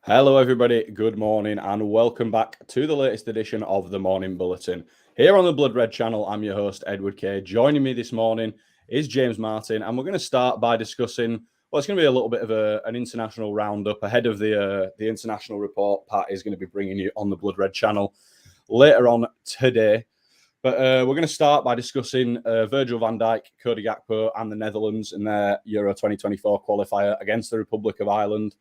Hello, everybody. Good morning, and welcome back to the latest edition of the Morning Bulletin. Here on the Blood Red channel, I'm your host, Edward Kay. Joining me this morning is James Martin, and we're going to start by discussing, well, it's going to be a little bit of an international roundup ahead of the international report Pat is going to be bringing you on the Blood Red channel later on today. But we're going to start by discussing Virgil van Dijk, Cody Gakpo, and the Netherlands in their Euro 2024 qualifier against the Republic of Ireland.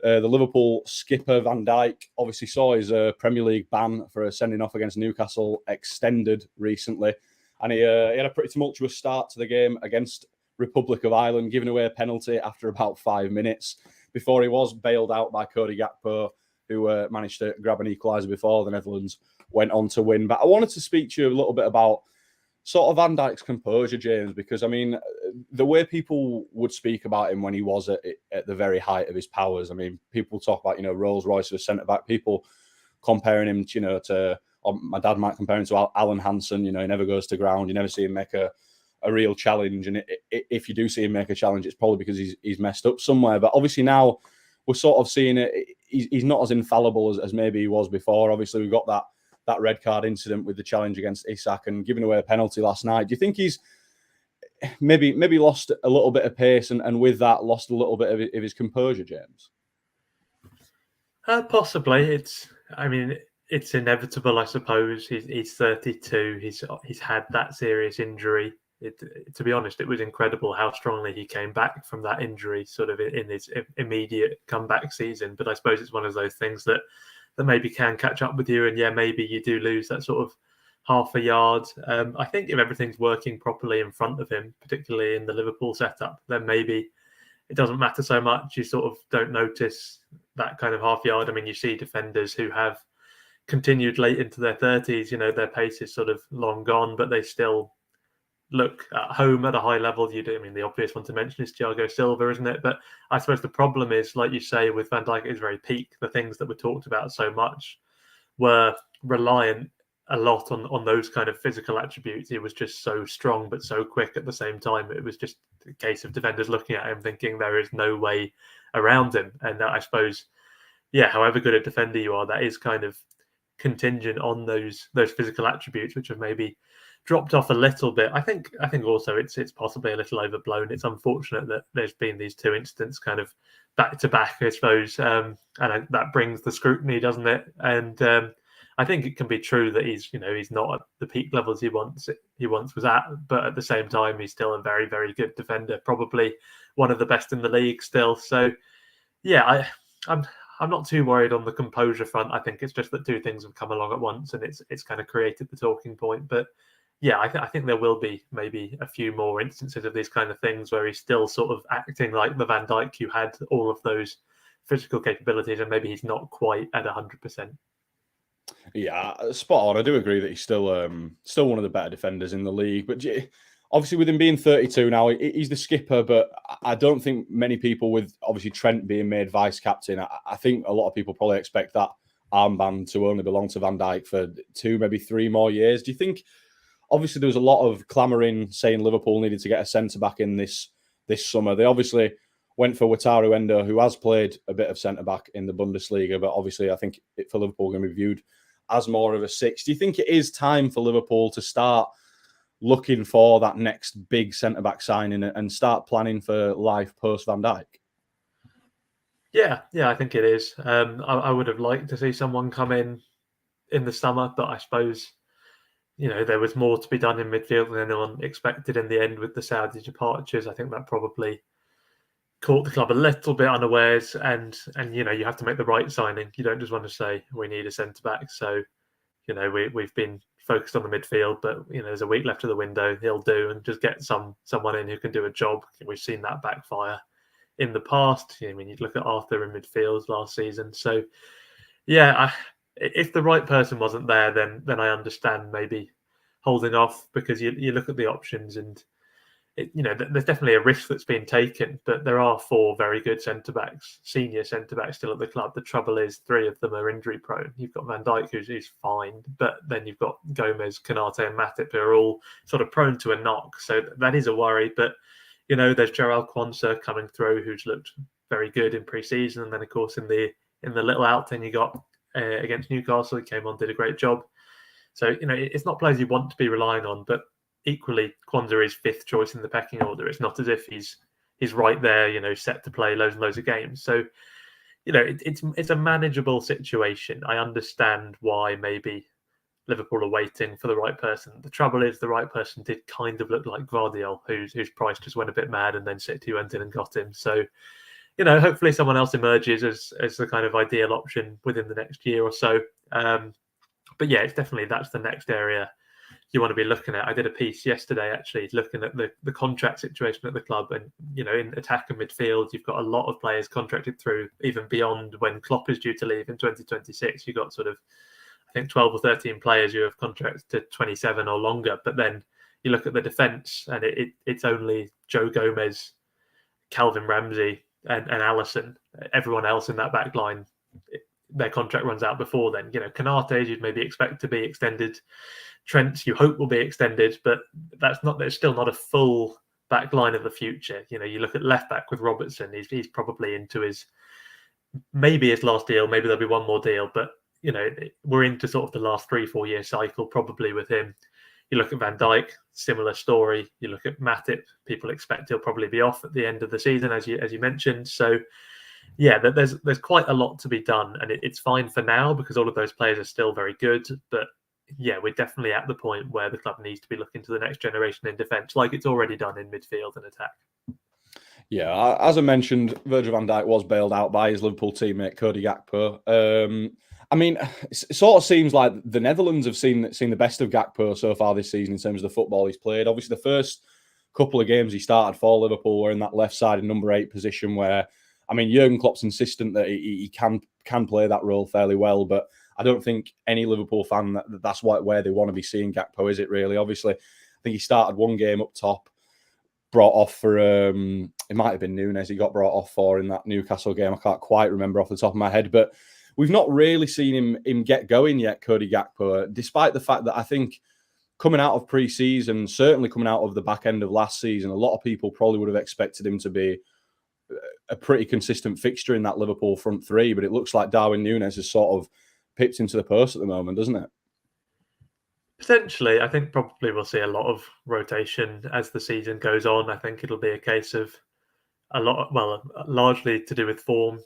The Liverpool skipper Van Dijk obviously saw his Premier League ban for sending off against Newcastle extended recently, and he had a pretty tumultuous start to the game against Republic of Ireland, giving away a penalty after about 5 minutes before he was bailed out by Cody Gakpo, who managed to grab an equaliser before the Netherlands went on to win. But I wanted to speak to you a little bit about sort of Van Dijk's composure, James, because, I mean, the way people would speak about him when he was at the very height of his powers, I mean, people talk about, Rolls Royce as centre-back, people comparing him, to, or my dad might compare him to Alan Hansen, he never goes to ground, you never see him make a real challenge, and if you do see him make a challenge, it's probably because he's messed up somewhere. But obviously now we're sort of seeing it, he's not as infallible as maybe he was before. Obviously we've got that red card incident with the challenge against Isak and giving away a penalty last night. Do you think he's maybe lost a little bit of pace and with that lost a little bit of his composure, James? Possibly. It's inevitable, I suppose. He's 32. He's had that serious injury. To be honest, it was incredible how strongly he came back from that injury, sort of in his immediate comeback season. But I suppose it's one of those things that maybe can catch up with you, and maybe you do lose that sort of half a yard. I think if everything's working properly in front of him, particularly in the Liverpool setup, then maybe it doesn't matter so much. You sort of don't notice that kind of half yard. I mean, you see defenders who have continued late into their 30s, their pace is sort of long gone, but they still look at home at a high level. The obvious one to mention is Thiago Silva, isn't it? But I suppose the problem is, like you say, with Van Dijk at his very peak, the things that were talked about so much were reliant a lot on those kind of physical attributes. He was just so strong but so quick at the same time. It was just a case of defenders looking at him thinking there is no way around him. And I suppose, however good a defender you are, that is kind of contingent on those physical attributes, which have maybe dropped off a little bit. I think also it's possibly a little overblown. It's unfortunate that there's been these two incidents kind of back to back, I suppose, and that brings the scrutiny, doesn't it? And I think it can be true that he's not at the peak levels he once was at, but at the same time he's still a very, very good defender, probably one of the best in the league still. So I'm not too worried on the composure front. I think it's just that two things have come along at once, and it's kind of created the talking point. But I think there will be maybe a few more instances of these kind of things where he's still sort of acting like the Van Dijk who had all of those physical capabilities, and maybe he's not quite at 100%. Yeah, spot on. I do agree that he's still one of the better defenders in the league. But obviously, with him being 32 now, he's the skipper. But I don't think many people, with obviously Trent being made vice captain, I think a lot of people probably expect that armband to only belong to Van Dijk for 2, maybe 3 more years. Do you think? Obviously, there was a lot of clamouring saying Liverpool needed to get a centre-back in this summer. They obviously went for Wataru Endo, who has played a bit of centre-back in the Bundesliga, but obviously I think for Liverpool going to be viewed as more of a 6. Do you think it is time for Liverpool to start looking for that next big centre-back signing and start planning for life post-Van Dijk? Yeah, I think it is. I would have liked to see someone come in the summer, but I suppose there was more to be done in midfield than anyone expected in the end with the Saudi departures. I think that probably caught the club a little bit unawares, and you have to make the right signing. You don't just want to say we need a centre back. So we've been focused on the midfield, but there's a week left of the window. He'll do, and just get someone in who can do a job. We've seen that backfire in the past. When you look at Arthur in midfield last season. So if the right person wasn't there, then I understand maybe holding off, because you look at the options and there's definitely a risk that's been taken, but there are 4 very good centre-backs, senior centre-backs still at the club. The trouble is 3 of them are injury prone. You've got Van Dijk, who's fine, but then you've got Gomez, Konate and Matip, who are all sort of prone to a knock. So that is a worry, but there's Jarell Quansah coming through, who's looked very good in pre-season, and then of course in the in the little outing he got against Newcastle. He came on, did a great job. So, it's not players you want to be relying on, but equally, Kwanzaa is fifth choice in the pecking order. It's not as if he's right there, set to play loads and loads of games. So, it's a manageable situation. I understand why maybe Liverpool are waiting for the right person. The trouble is the right person did kind of look like Gvardiol, whose price just went a bit mad, and then City went in and got him. So, hopefully someone else emerges as the kind of ideal option within the next year or so. But yeah, it's definitely that's the next area you want to be looking at. I did a piece yesterday actually looking at the contract situation at the club, and in attack and midfield you've got a lot of players contracted through even beyond when Klopp is due to leave in 2026. You've got sort of I think 12 or 13 players who have contracts to 27 or longer, but then you look at the defence and it's only Joe Gomez, Calvin Ramsey and Alisson. Everyone else in that back line, their contract runs out before then. Canate you'd maybe expect to be extended. Trent you hope will be extended, but there's still not a full back line of the future. You look at left back with Robertson, he's probably into his last deal, maybe there'll be one more deal, but we're into sort of the last 3-4 year cycle probably with him. You look at Van Dijk, similar story. You look at Matip, people expect he'll probably be off at the end of the season, as you mentioned. So yeah, there's quite a lot to be done, and it's fine for now because all of those players are still very good. But yeah, we're definitely at the point where the club needs to be looking to the next generation in defence, like it's already done in midfield and attack. Yeah, as I mentioned, Virgil van Dijk was bailed out by his Liverpool teammate Cody Gakpo. I mean, it sort of seems like the Netherlands have seen the best of Gakpo so far this season in terms of the football he's played. Obviously, the first couple of games he started for Liverpool were in that left-sided number 8 position where, I mean, Jurgen Klopp's insistent that he can play that role fairly well, but I don't think any Liverpool fan that's where they want to be seeing Gakpo, is it really? Obviously, I think he started one game up top, brought off for it might have been Nunes he got brought off for in that Newcastle game. I can't quite remember off the top of my head, but we've not really seen him get going yet, Cody Gakpo, despite the fact that I think coming out of pre-season, certainly coming out of the back end of last season, a lot of people probably would have expected him to be a pretty consistent fixture in that Liverpool front three, but it looks like Darwin Nunes has sort of pipped into the post at the moment, doesn't it? Potentially, I think probably we'll see a lot of rotation as the season goes on. I think it'll be a case of largely to do with form,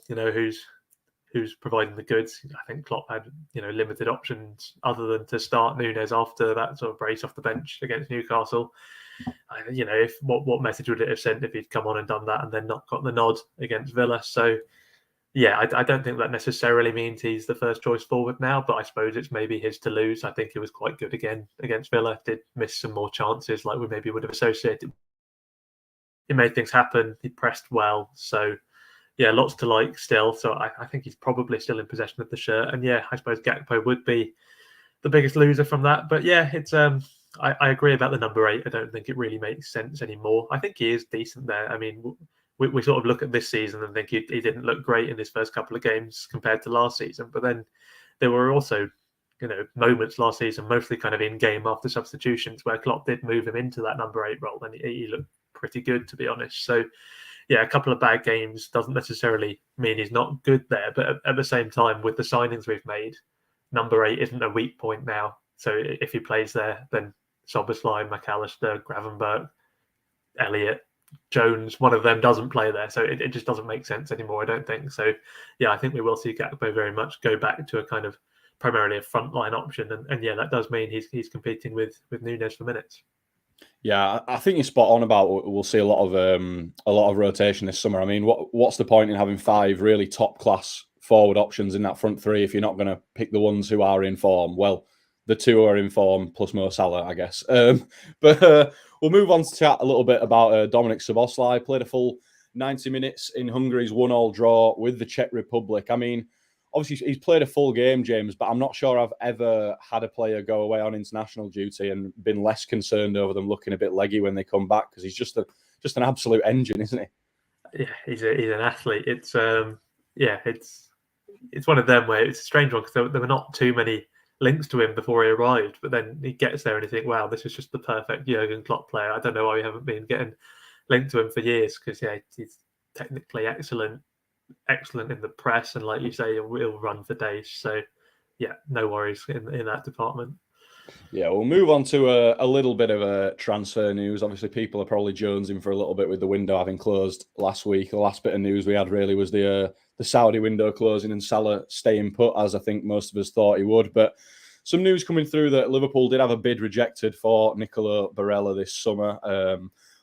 who's providing the goods. I think Klopp had, limited options other than to start Nunes after that sort of brace off the bench against Newcastle. If what message would it have sent if he'd come on and done that and then not got the nod against Villa? So yeah, I don't think that necessarily means he's the first choice forward now, but I suppose it's maybe his to lose. I think he was quite good again against Villa, did miss some more chances like we maybe would have associated. He made things happen, he pressed well, so yeah, lots to like still. So I think he's probably still in possession of the shirt, and yeah, I suppose Gakpo would be the biggest loser from that. But yeah, it's I agree about the number 8. I don't think it really makes sense anymore. I think he is decent there. I mean, we sort of look at this season and think he didn't look great in his first couple of games compared to last season. But then there were also, moments last season, mostly kind of in game after substitutions, where Klopp did move him into that number 8 role, and he looked pretty good, to be honest. So yeah, a couple of bad games doesn't necessarily mean he's not good there. But at the same time, with the signings we've made, number 8 isn't a weak point now. So if he plays there, then Szoboszlai, McAllister, Gravenberch, Elliott, Jones, one of them doesn't play there. So it just doesn't make sense anymore, I don't think. So yeah, I think we will see Gakpo very much go back to a kind of primarily a frontline option. And yeah, that does mean he's competing with Nunes for minutes. Yeah, I think you're spot on about we'll see a lot of rotation this summer. I mean, what's the point in having 5 really top class forward options in that front three if you're not going to pick the ones who are in form? Well, the 2 are in form plus Mo Salah, I guess. But we'll move on to chat a little bit about Dominic Szoboszlai. Played a full 90 minutes in Hungary's 1-1 draw with the Czech Republic. I mean, obviously he's played a full game, James, but I'm not sure I've ever had a player go away on international duty and been less concerned over them looking a bit leggy when they come back, because he's just an absolute engine, isn't he? Yeah, he's an athlete. It's it's one of them where it's a strange one because there were not too many links to him before he arrived, but then he gets there and you think, wow, this is just the perfect Jurgen Klopp player. I don't know why we haven't been getting linked to him for years, because yeah, he's technically excellent, excellent in the press, and like you say, he'll run for days. So yeah, no worries in that department. Yeah, we'll move on to a little bit of a transfer news. Obviously, people are probably jonesing for a little bit with the window having closed last week. The last bit of news we had really was the Saudi window closing and Salah staying put, as I think most of us thought he would. But some news coming through that Liverpool did have a bid rejected for Nicolo Barella this summer.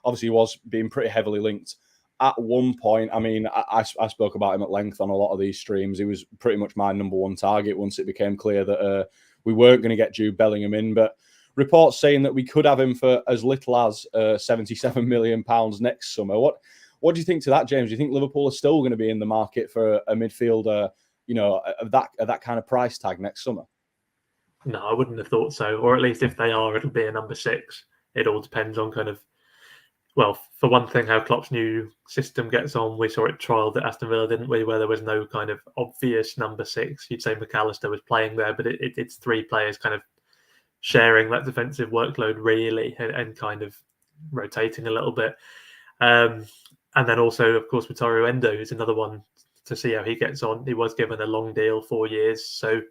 Obviously, he was being pretty heavily linked at one point. I mean, I spoke about him at length on a lot of these streams. He was pretty much my number one target once it became clear that we weren't going to get Jude Bellingham in. But reports saying that we could have him for as little as £77 million next summer. What do you think to that, James? Do you think Liverpool are still going to be in the market for a midfielder, of that kind of price tag next summer? No, I wouldn't have thought so. Or at least if they are, it'll be a number 6. It all depends on well, for one thing, how Klopp's new system gets on. We saw it trialled at Aston Villa, didn't we? Where there was no kind of obvious number 6. You'd say McAllister was playing there, but it's 3 players kind of sharing that defensive workload really, and kind of rotating a little bit. And then also, of course, Wataru Endo is another one to see how he gets on. He was given a long deal, 4 years. So,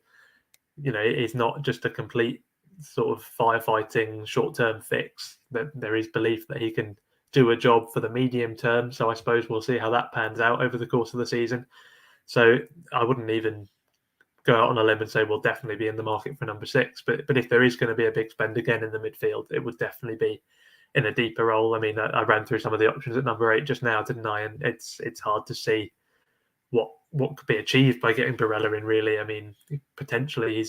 it's not just a complete sort of firefighting short-term fix. That there is belief that he can do a job for the medium term. So I suppose we'll see how that pans out over the course of the season. So I wouldn't even go out on a limb and say we'll definitely be in the market for number 6. But if there is going to be a big spend again in the midfield, it would definitely be in a deeper role. I mean, I ran through some of the options at number 8 just now, didn't I? And it's hard to see what could be achieved by getting Barella in, really. I mean, potentially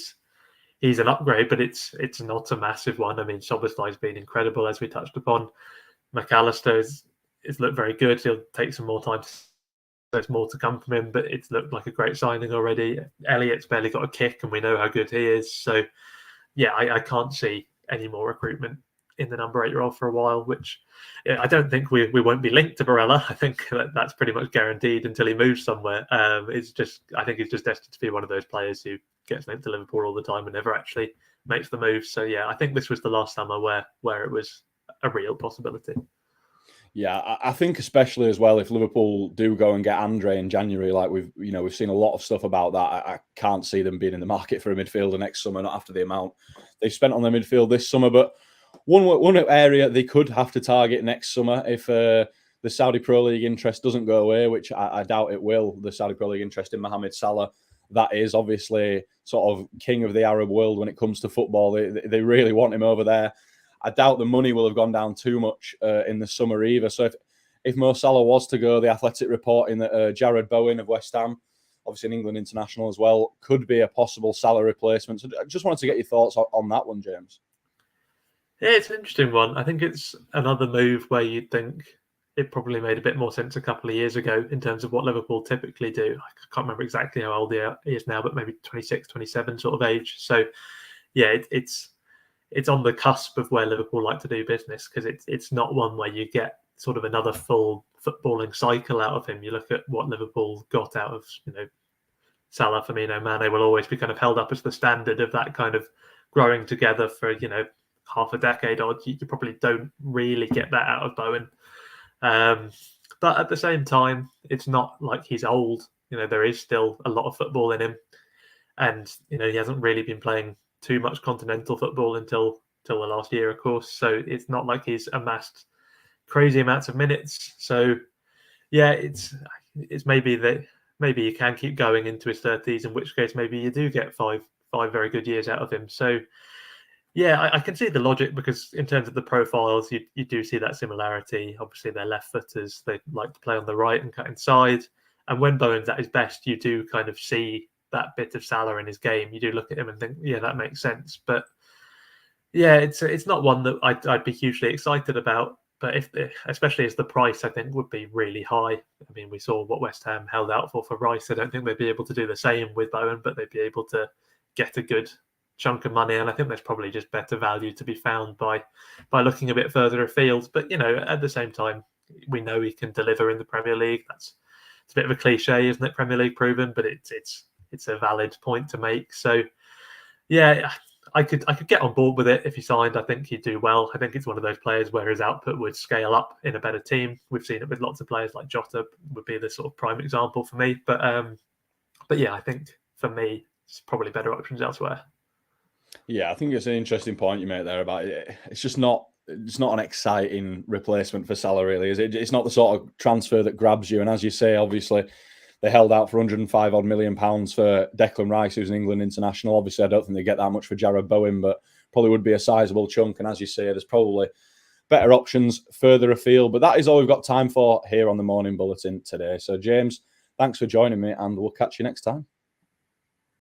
he's an upgrade, but it's not a massive one. I mean, Szoboszlai's been incredible, as we touched upon. McAllister is looked very good. He'll take some more time. There's more to come from him, but it's looked like a great signing already. Elliott's barely got a kick, and we know how good he is. So, yeah, I can't see any more recruitment in the number 8 role for a while, which I don't think we won't be linked to Barella. I think that's pretty much guaranteed until he moves somewhere. I think he's just destined to be one of those players who gets linked to Liverpool all the time and never actually makes the move. So yeah, I think this was the last summer where it was a real possibility. Yeah, I think especially as well if Liverpool do go and get Andre in January, like we've seen a lot of stuff about that. I can't see them being in the market for a midfielder next summer, not after the amount they've spent on their midfield this summer. But one area they could have to target next summer if the Saudi Pro League interest doesn't go away, which I doubt it will. The Saudi Pro League interest in Mohamed Salah, that is obviously sort of king of the Arab world when it comes to football. They really want him over there. I doubt the money will have gone down too much in the summer either. So if Mo Salah was to go, the Athletic reporting that Jared Bowen of West Ham, obviously an England international as well, could be a possible Salah replacement. So I just wanted to get your thoughts on that one, James. Yeah, it's an interesting one. I think it's another move where you'd think it probably made a bit more sense a couple of years ago in terms of what Liverpool typically do. I can't remember exactly how old he is now, but maybe 26, 27 sort of age. So yeah, it's on the cusp of where Liverpool like to do business, because it's not one where you get sort of another full footballing cycle out of him. You look at what Liverpool got out of, Salah, Firmino, Mane will always be kind of held up as the standard of that kind of growing together for, half a decade odd. You probably don't really get that out of Bowen. But at the same time, it's not like he's old. There is still a lot of football in him. And, he hasn't really been playing too much continental football until the last year, of course. So it's not like he's amassed crazy amounts of minutes. So yeah, it's maybe that he can keep going into his 30s, in which case maybe you do get five very good years out of him. So yeah, I can see the logic, because in terms of the profiles, you do see that similarity. Obviously, they're left footers. They like to play on the right and cut inside. And when Bowen's at his best, you do kind of see that bit of Salah in his game. You do look at him and think, yeah, that makes sense. But yeah, it's not one that I'd be hugely excited about. But especially as the price, I think, would be really high. I mean, we saw what West Ham held out for Rice. I don't think they'd be able to do the same with Bowen, but they'd be able to get a good chunk of money. And I think there's probably just better value to be found by looking a bit further afield. But, at the same time, we know he can deliver in the Premier League. It's a bit of a cliche, isn't it? Premier League proven, but it's a valid point to make. So, yeah, I could get on board with it if he signed. I think he'd do well. I think it's one of those players where his output would scale up in a better team. We've seen it with lots of players, like Jota would be the sort of prime example for me. But yeah, I think for me, it's probably better options elsewhere. Yeah, I think it's an interesting point you make there about it. It's just not. It's not an exciting replacement for Salah, really, is it? It's not the sort of transfer that grabs you. And as you say, obviously, they held out for £105 million for Declan Rice, who's an England international. Obviously, I don't think they get that much for Jarrod Bowen, but probably would be a sizable chunk. And as you say, there's probably better options further afield. But that is all we've got time for here on the Morning Bulletin today. So, James, thanks for joining me, and we'll catch you next time.